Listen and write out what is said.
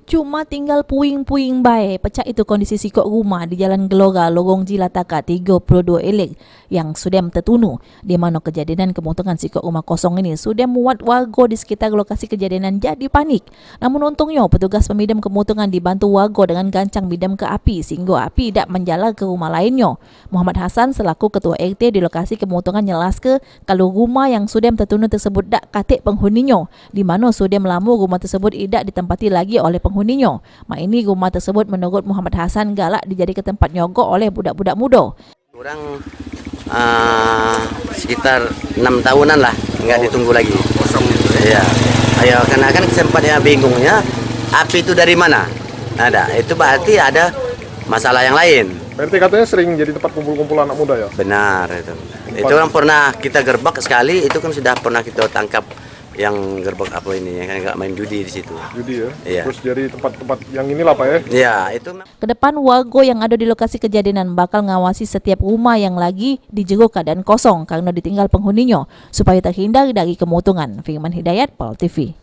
Cuma tinggal puing-puing baik, pecah itu kondisi sikok rumah di Jalan Gelora, Lorong Jilataka 32 Elek yang sudah tertunu. Di mana kejadian kemotongan sikok rumah kosong ini sudah membuat warga di sekitar lokasi kejadian jadi panik. Namun untungnya petugas pemadam kemotongan dibantu warga dengan gancang bidam ke api sehingga api tidak menjalar ke rumah lainnya. Muhammad Hasan selaku ketua RT di lokasi kemotongan jelaskan kalau rumah yang sudah tertunu tersebut tak katik penghuninya, di mana sudah lama rumah tersebut tidak ditempati lagi oleh penghuninya. Mak ini rumah tersebut menurut Muhammad Hasan galak dijadikan tempat nyogok oleh budak-budak muda. Kurang sekitar 6 tahunan lah, nggak ditunggu lagi. Kosong gitu ya. Ayo, karena kan sempatnya bingungnya api itu dari mana? Ada, itu berarti ada masalah yang lain. RT katanya sering jadi tempat kumpul-kumpul anak muda ya? Benar itu. Itu kan pernah kita gerbak sekali, itu kan sudah pernah kita tangkap yang gerbek apa ini ya kan nggak main judi di situ. Judi ya. Iya. Terus jadi tempat-tempat yang inilah Pak ya. Iya, itu. Kedepan warga yang ada di lokasi kejadian bakal ngawasi setiap rumah yang lagi dijero keadaan kosong karena ditinggal penghuninya supaya terhindar dari kemotongan. Firman Hidayat, PAL TV.